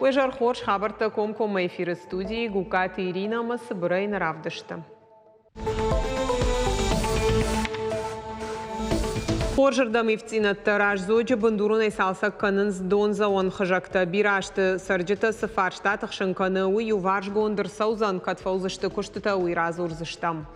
Уежар хорш хабарта комком эфир студии Гукат Ирина Масыбырай Наравдышта. Хоржырда мифтина тараж зоджа бандурунай салсак канынз донза он хажакта бирашты сарджита сафарштат хшанканы уй юварж гондыр саузан катфаузышты куштыта уй разурзыштам.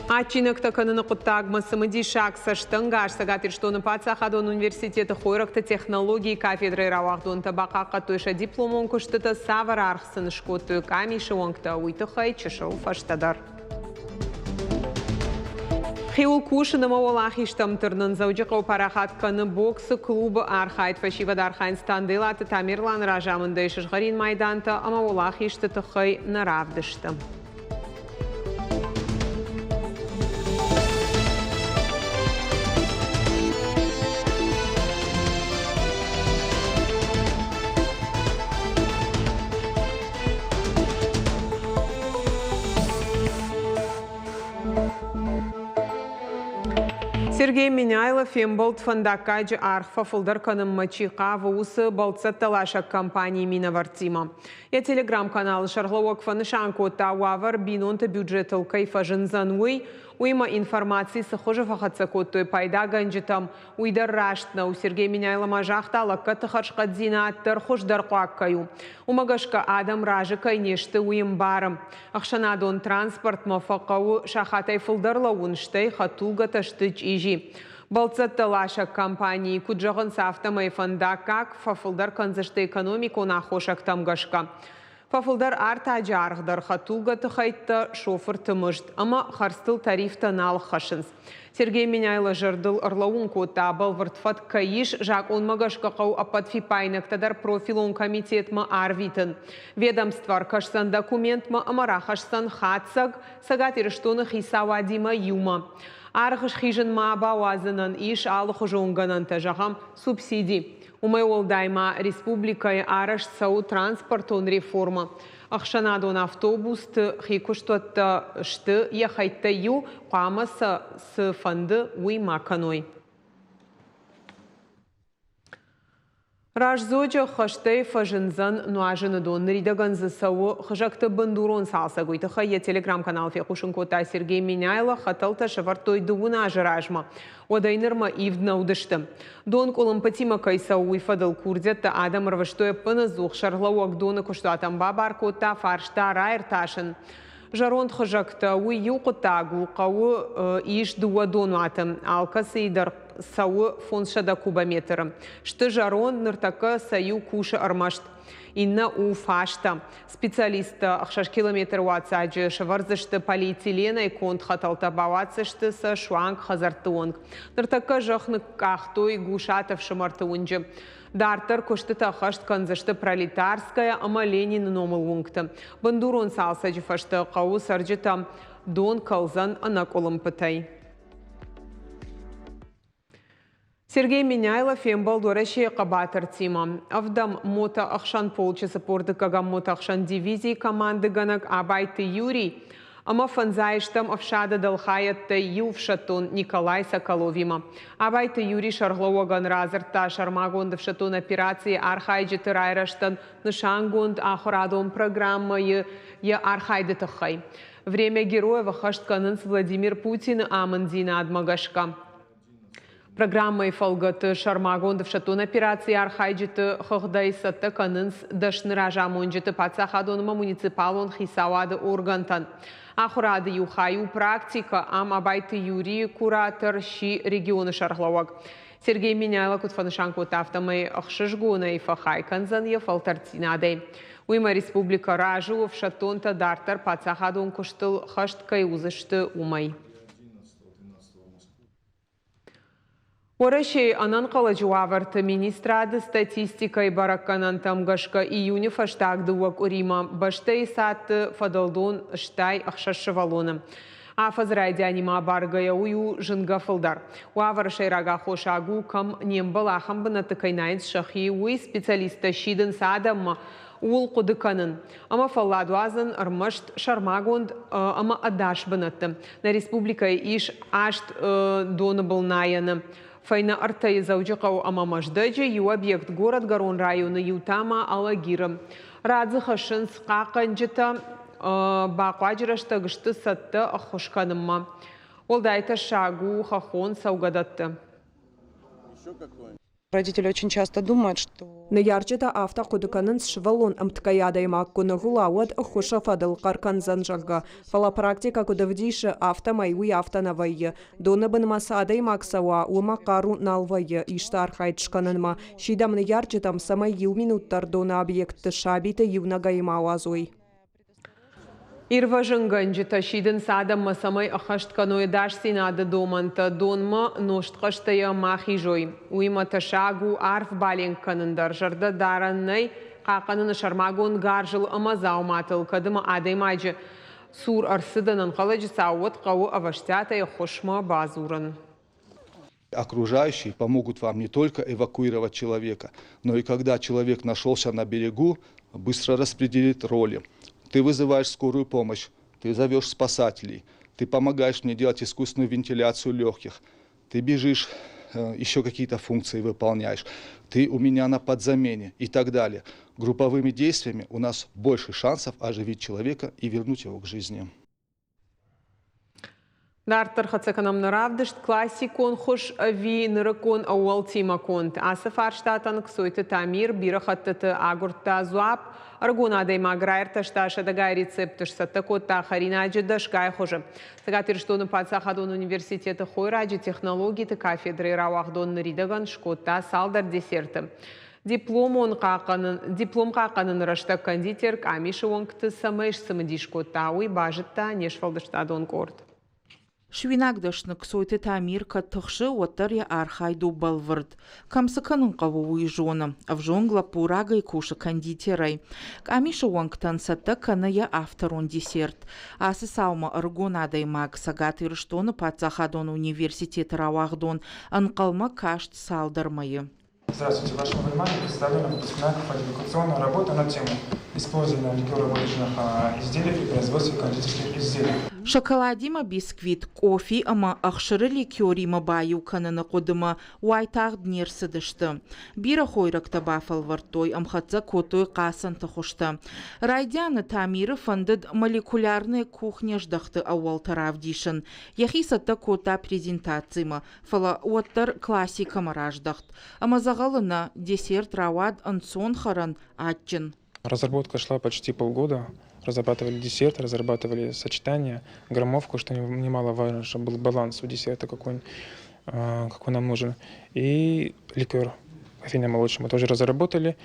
Ачинакта каныны куттагма самыди шак саштангаш сагатир что на пацахадон университета хойракта технологии кафедры равахдон табакака тойша дипломон куштыта савар архсын шкоты камиши онкта уйты хай чешау фаштадар. Хиул кушына мауалахиштам тырнын зауджықау парахат каны боксы клубы архайт фашива дархайн стандылаты тамирлан ражамында ешішғарин майданта амауалахишты тұхай наравдыштым. Сергей Миняйлов фемболт фандакаджи архфа фулдар каным мачиқа вусы болцатталаша компании Минавартима. Я телеграм-канал Шарловок фанышанко тауавар бинонта бюджетал кайфа жынзануй уйма информации сахожа фахацакоттой пайда ганджитам уйдар раштна у Сергей Миняйлова мажахтала катахашкадзина тархождар куаккаю. Умагашка адам ражы кайнешты уйым барым. Ахшанадон транспорт мафақау шахатай фулдарла унштай хатулга таштыч ижи. Балцатталаша компании куджағын сафтамай фандакак фафылдар канзышты экономику нахошак тамгашка. Фафылдар арта жарғдар хатулга тұхайтты шофыр тымышт, ама харстыл тарифта нал хашынс. Сергей Миняйлы жырдыл ырлауын кота балвыртфат каиш жак он магашка қау апатфи пайнактадар профилон комитетма арвитын. Ведомствар кашсан документма амара хашсан хатсаг сагатир штоны хисавадима юма. Арғыш хижын маба уазынан иш алығы жоңганан тажағам субсидий. Умай олдайма республикай араш сау транспортон реформа. Ахшанадон автобусты хикуштотта шты яхайтта ю қамаса с фанды уймаканой. Ражзоджа хаштай фажынзан нуажыны донныридаган засауы хыжакты бандурон салса гуйтыха е телеграм-канал фекушынкота Сергей Миняйло хаталта шавартой дуына ажыражма. Одайнырма ивдна удышты. Дон колымпатима кайсау уйфадал курдетта адам рваштоя пыназух шарлауак доны куштуатам бабаркота фаршта райрташын. Жарон хыжакта уй юқытагу қауы иш дуа донуатым. Алкасы идар сауы фоншада кубометры. Шты жарон ныртака саю кушы армашт. Инна у фашта. Специалиста ахшаш километр уацаджи шаварзышты полиэтилена и конт хаталта бавацышты са шуанг хазартуонг. Ныртака жахны кахтой гушатов шамартуонджи. Дартар куштыта хашт канзышты пролетарская ама Ленин номыл унгты. Бандурон салсаджи фашты қау сарджита дон калзан анаколым пытай. Сергей Миняйлов фембал доращие қабатыр тима. Авдам мота ахшан полчаса порды кагам мота ахшан дивизии команды ганак Абайты Юрий. Ама фанзайштам авшада далхаятта ювшатон Николай Соколовима. Абайты Юрий шарглауаган разырта шармагонд вшатон операции архайджи тырайраштан нышангонд ахурадон программа я архайды тахай. Время героя хашт канынс Владимир Путин амандина адмагашка. Программой фалгаты шармагондов шатон операции архайджиты хогдайсатты канынс дашныража монджиты пацахадоныма муниципалон хисавады органтан. Ахурады юхаю практика ам Абайты Юрий куратор ши регионы шарглауаг. Сергей Миняйло кутфанышанку тафтамай ахшышгуна и фахай канзан ефалтартинадей. Уйма республика ражу в шатонта дартар пацахадон куштыл хашт кайузышты умай. Орашей анан калажуаварты министрады статистикой баракканан тамгашка июне фаштаг дуак урима баштай сатты фадалдон штай ахшашывалоны. Афазрайди анима баргая ую жынгафылдар. Уаварашей рага хошагу кам нембалахам бынатыкайнайнс шахи уй специалиста шидын садамма ул кудыканын. Ама фалладуазын армашт шармагонд ама адаш бынатты. На республика иш ашт доны был наяны. Файна артай заужиқау амамаждаджи ю объект город Гарон районы Ютама Алагиры. Радзы хашын сқақанжыта бақуаджырашта гышты сатты ахушқанымма. Ол дайта шагу хахон саугадатты. Родители очень часто думают, что... Наярчета авто кудыканын швалон амткаядайма кунагулауад хуша фадыл каркан занжага. Фала практика кудавдиша авто майуи автонавайы. Донабын масадай максауа ума кару налвайы иштар хайдшканынма. Шидам наярчетам самай ю минуттар дона объекты шабиты юнагаймауазуй. Ирважынганжы ташидын садам масамай ахаштканой даш синады доманта донма ноштқаштая махижой. Уйма ташагу арф баленканындар жарды дараннай қақанын шармагон гаржыл амазау матыл кадыма адаймайжы. Сур арсыданын қалажы сауыт қауы аваштятая хошма базурын. Окружающие помогут вам не только эвакуировать человека, но и когда человек нашелся на берегу, быстро распределить роли. Ты вызываешь скорую помощь, ты зовешь спасателей, ты помогаешь мне делать искусственную вентиляцию легких, ты бежишь, еще какие-то функции выполняешь, ты у меня на подзамене и так далее. Групповыми действиями у нас больше шансов оживить человека и вернуть его к жизни. Дартар хацаканам наравдышт классикон хуш ви нырыкон ауал тимаконт. Асафар штатан ксойты тамир бирахаттыты агурта зуап. Аргунадай маграйрта шташа дагай рецептыш саттакотта харинаджи дашгай хуже. Сагатыр штоны Пацахадон университеты хойраджи технологии кафедры рауахдон наридаган шкотта салдар десерты. Диплом қақанын рашта кондитер камиши оңкты самайш самадишкотта уй бажытта нешфалдыштадон корд. Швинагдашны ксойты тамирка тықшы оттар я архайду балвырд. Камсыканын қавуы жоны. Авжонгла пурагай кушы кондитерай. Камиші оңктан сатта каны я авторон десерт. Асы саума аргонадай маг сагаты рыштоны Пацахадон университеті рауахдон анқалма кашт салдармайы. Здравствуйте, вашему вниманию представлена выпускная квалификационная работа на тему использования ликероводочных изделий при производстве кондитерских изделий. Шоколадима бисквит, кофе ама ахшыры ликерима баю кананы қодыма уайтақ днерсідішті. Бира хойракта бафал вартой амхатса котой қасын тұхышты. Райдяны тамиры фандыд молекулярны кухня ждақты ауал таравдишын. Яхисатта кота презентацияма. Фала оттар классика мараждақт. Амазағалына десерт рауад ансон харан атчын. Разработка шла почти полгода. Разрабатывали десерт, разрабатывали сочетание, граммовку, что немаловажно, чтобы был баланс у десерта, какой нам нужен. И ликер кофейно-молочный мы тоже разработали.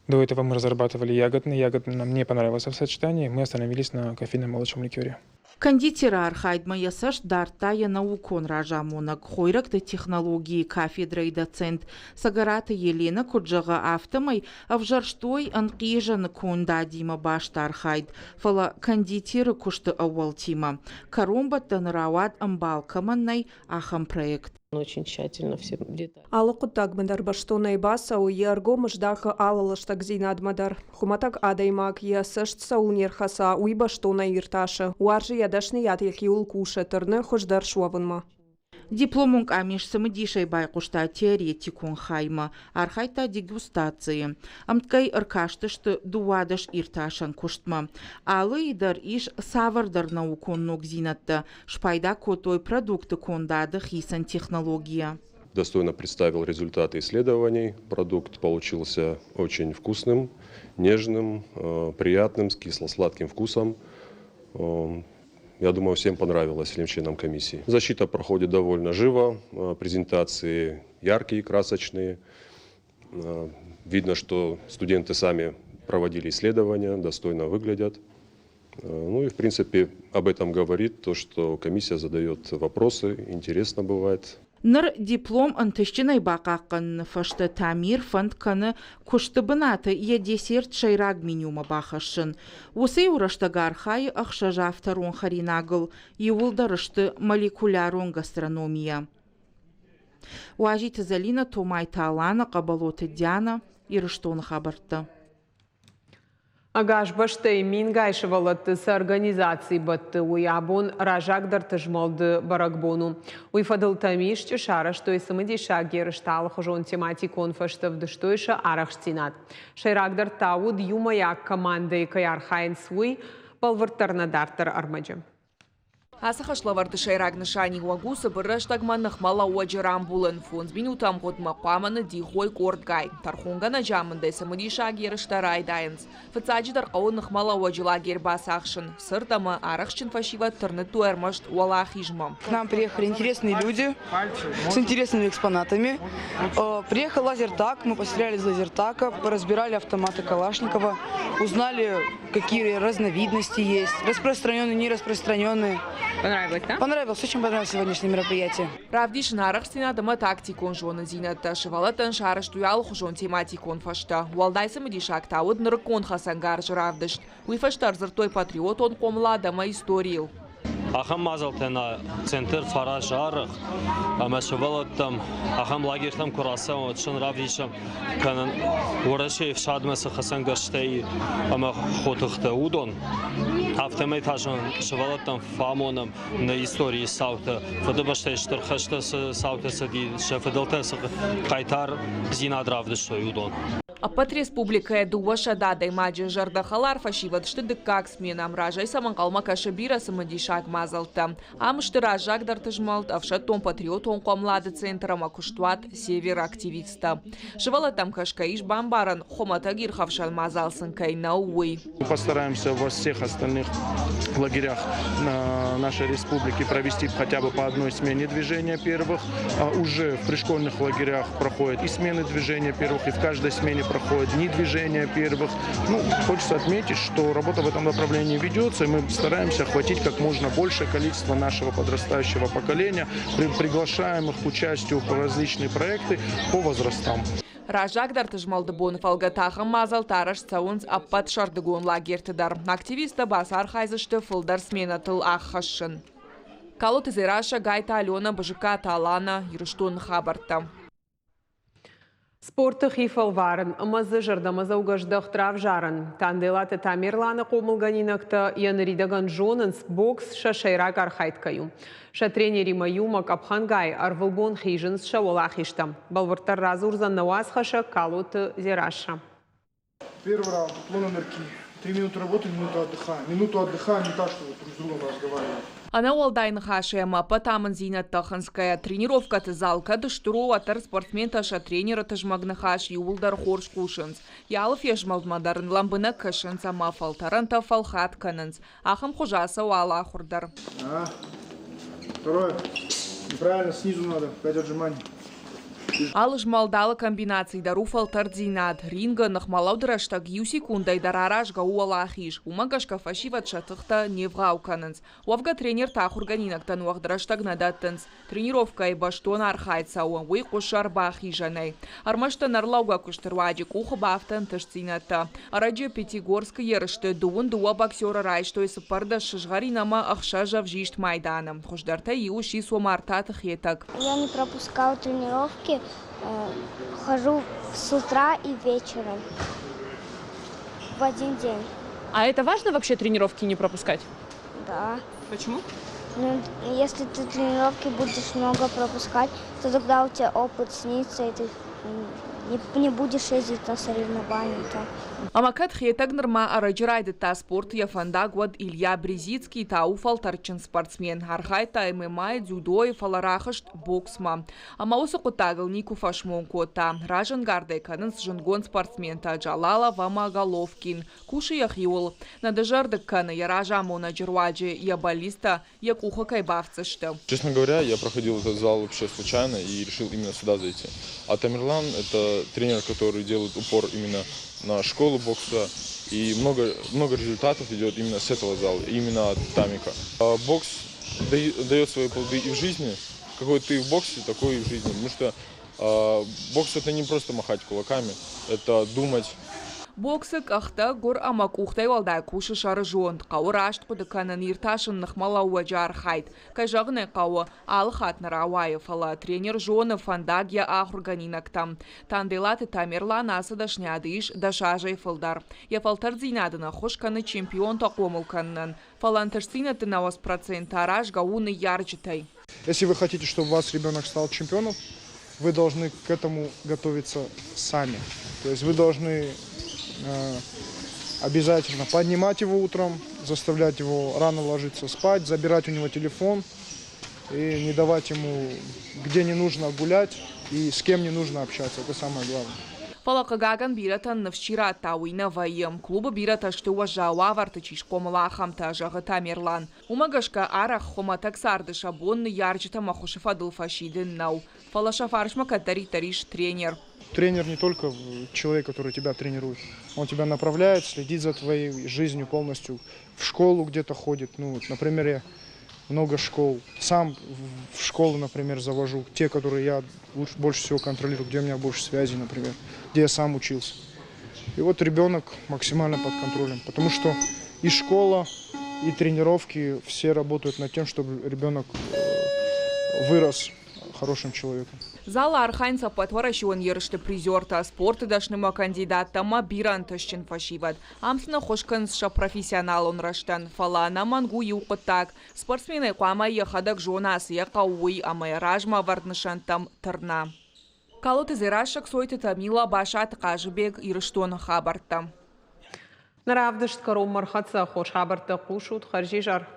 До этого мы разрабатывали ягодный. Ягодный нам не понравился в сочетании. Мы остановились на кофейно-молочном ликере. Кондитера архайдма ясаш дартая наукон ражамонак хойракты технологии кафедра и доцент Сагарата Елена Куджага автомай авжарштой анқижан конда дима башта архайд фала кондитера кушты ауалтима. Каромбаттан рауад амбалкаманнай ахам проект. Очень тщательно все детали. Алықұттақ мындар баштонай баса у ярго мұждақы алылыштақ зинадмадар. Хуматақ адаймақ ясышт саулнер хаса уй баштонай ирташы. Уаржы ядашны яд яки ул кушы тұрны хұждар шуавынма. Дипломунг амишсымы дишай байқушта теоретикун хайма, архайта дегустации. Амткай ыркаштышты дуадыш ирташан куштма. Алы идар иш савардар науконнук зинатты. Шпайда котой продукты кондады хисан технология. Достойно представил результаты исследований. Продукт получился очень вкусным, нежным, приятным, с кисло-сладким вкусом. Я думаю, всем понравилось, всем членам комиссии. Защита проходит довольно живо, презентации яркие, красочные. Видно, что студенты сами проводили исследования, достойно выглядят. Ну и, в принципе, об этом говорит то, что комиссия задает вопросы, интересно бывает. Ныр диплом антышчинай бақақын фашты тамир фанд каны кушты бынаты е десерт шайраг менюма бақашын. Осы еураштагар хай ақша жафтарон харинагыл, еуылдарышты молекулярон гастрономия. Уажиты Залина Томай Талана Қабалоты Диана ирыштон хабарты. Агаш баштай мин гайшывалатты с организации батты уябун ражагдар тыжмалды баракбону. Уйфадыл тамишчы шара, что и самодиша герыштал хожон тематик конфаштов дыштойша арахштинат. Шайрагдар тауд юмаяк командой каярхайн свой балвартарнадартар армаджа. Асахашлаварды шайрагны шани уагусы бұрыштагманных мала уаджырам булын. Фонз минутам год мақпаманы дихой кордгай. Тархунгана жамындай самыдиша герыштарай дайынс. Фацаджидар қауынных мала уаджыла гербас ақшын. Сыртамы арахшын фашива тұрны туэрмашт уала хижмам. К нам приехали интересные люди с интересными экспонатами. Приехал лазертак, мы постреляли из лазертака, поразбирали автоматы Калашникова, узнали, какие разновидности есть, распространенные, нераспространенные. Понравилось, да? Понравилось, очень понравилось сегодняшнее мероприятие. Равдиш нарахстина дама тактикон жона зината шевалатан шараштуял хужон тематикон фашта. Уалдайса медишак тауд ныркон хасангар жравдышт. Уйфаштар зартой патриот он комла дама историл. Ахам мазалтена центр фаражарых, амашевалатам, ахам лагертам курасан, отшин равдишам, канан урашев шадмаса хасангарштей, ама хотухта удон. Автоматажан шевалатам фамоном на истории саута, фадабаштай штархашта саута сади, шефадалтас кайтар зинадравдышой удон. А под республикой дуаша дадай маджи жардахалар фашиват штыдык как сменам ражай саманкалма кашабира самадишак мазалта. Амшты ражак дартыжмалт, авшатом патриот он комлады центра макуштуат север активиста. Шевала там кашкаиш бамбаран, хоматагир хавшал мазалсын кайна уй. Постараемся во всех остальных лагерях нашей республики провести хотя бы по одной смене движения первых. Уже в пришкольных лагерях проходят и смены движения первых, и в каждой смене проходят дни движения первых. Хочется отметить, что работа в этом направлении ведется, и мы стараемся охватить как можно большее количество нашего подрастающего поколения, приглашаем их к участию в различные проекты по возрастам. Ражак дартыжмалды бон фалгатахам мазал тараш цаунз аппат шардыгон лагертыдар. Активиста басар хайзышты фылдар смена тыл аххашын. Калот из Ираша Гайта Алена Бажика Талана Юруштун Хабарта. Спорты хифал варын, ымызы жырдымызы угаждық трав жарын. Танделаты тамерланы қомылганинакты яныридаган жонынс бокс шашайрак архайткаю. Ша тренери маюма капхангай арвылбон хижынс шаволахишта. Балвартар разурзан науаз хаша калоты зираша. Первый раунд, уклон энергии. 3 минуты работы, минуту отдыхаем. Минуту отдыхаем, не так, что друг с другом разговариваем. Она уалдайн хашема потаман зинат таханская тренировка тызалка дыштуру атар спортсмен таша тренера тажмагна хаш юлдар хорш кушанс. Ялов ежмалдмадарын ламбына кышанс ама фалтаран тафалхат кананс. Ахам хужаса уала хурдар. Второе. Неправильно, снизу надо, 5 отжиманий. Алыш малдалы комбинации дару фалтар зинат. Ринга нахмалаудыраштаг ю секундай дарарашга уалахиш. Умагашка фашиват шатыхта невгаукананс. Уавга тренер тахурганинактан уахдыраштаг надаттанс. Тренировка и баштон архайцауа. Уй кушар бахижанай. Армашта нарлауга куштырваджик ухабафтан ташцината. Араджи Пятигорск ерышты дуун дуа боксера райшто и сапарда шажгаринама ахшажа вжишт майданом. Хуждарта иуши суамартат хетак. Я не пропускал тренировки. Хожу с утра и вечером в один день. А это важно вообще тренировки не пропускать? Да. Почему? Ну, если ты тренировки будешь много пропускать, то тогда у тебя опыт снится, и ты не будешь ездить на соревнования. Амакат хетаг норма араджирайды та спорт яфанда год Илья Брезицкий та уфалтарчын спортсмен. Архайта ММА, дзюдо и фаларахышт боксма. Амаусы кутагыл Нику Фашмонко та. Ражан гардайканын жынгон спортсмен та Джалала Вама Головкин. Куши яхиол. Надажардык каны яража мона джерваджи я баллиста якуха кайбавцышты. Честно говоря, я проходил этот зал вообще случайно и решил именно сюда зайти. А Тамерлан — это тренер, который делает упор именно на школу бокса, и много результатов идет именно с этого зала, именно от Тамика. Бокс дает свои плоды и в жизни, какой ты в боксе, такой и в жизни, потому что бокс — это не просто махать кулаками, это думать. Боксык ахта гур амак ухтай валда куши шары жонд. Қауы рашт құды канын ирташын нықмала уаджар хайд. Кайжағыны қауы алы хатныр ауайы фала. Тренер жоны фандагия ахурганинактам. Танделаты Тамерлан асыда шнядыш дашажай фылдар. Яфалтар зинадына хошканы чемпион тақомыл каннын. Фалантырсина тынавас процент араш гауны ярджитай. Если вы хотите, чтобы у вас ребенок стал чемпионом, вы должны к этому готовиться сами. То есть вы должны обязательно поднимать его утром, заставлять его рано ложиться спать, забирать у него телефон и не давать ему где не нужно гулять и с кем не нужно общаться. Это самое главное. Фалақығаған биратан навчира тауына вайым. Клубы бирата штуа жауа вартычиш комыла хамта жағы Тамерлан. Умагашка арах хоматак сарды шабонны ярджита махушифа дылфашидын нау. Фалаша фаршма катари тариш тренер. Тренер не только человек, который тебя тренирует. Он тебя направляет, следит за твоей жизнью полностью. В школу где-то ходит. Ну, вот, например, я много школ. Сам в школу, например, завожу. Те, которые я больше всего контролирую, где у меня больше связей, например. Где я сам учился. И вот ребенок максимально под контролем. Потому что и школа, и тренировки все работают над тем, чтобы ребенок вырос хорошим человеком. Зала Арханца потворащиван ерышты призерта, спорты дашныма кандидаттама биран тышчын фашиват. Амсына хошкансша профессионал он раштан. Фалана мангу юқытак. Спортсмены қуама ехадак жонас еқауы амай ражма варднышантам тырна. Калоты зирашак сойты тамила башат қажыбек ирыштон хабарта. Наравдышт каром мархатса хош хабарта қушут харжижар.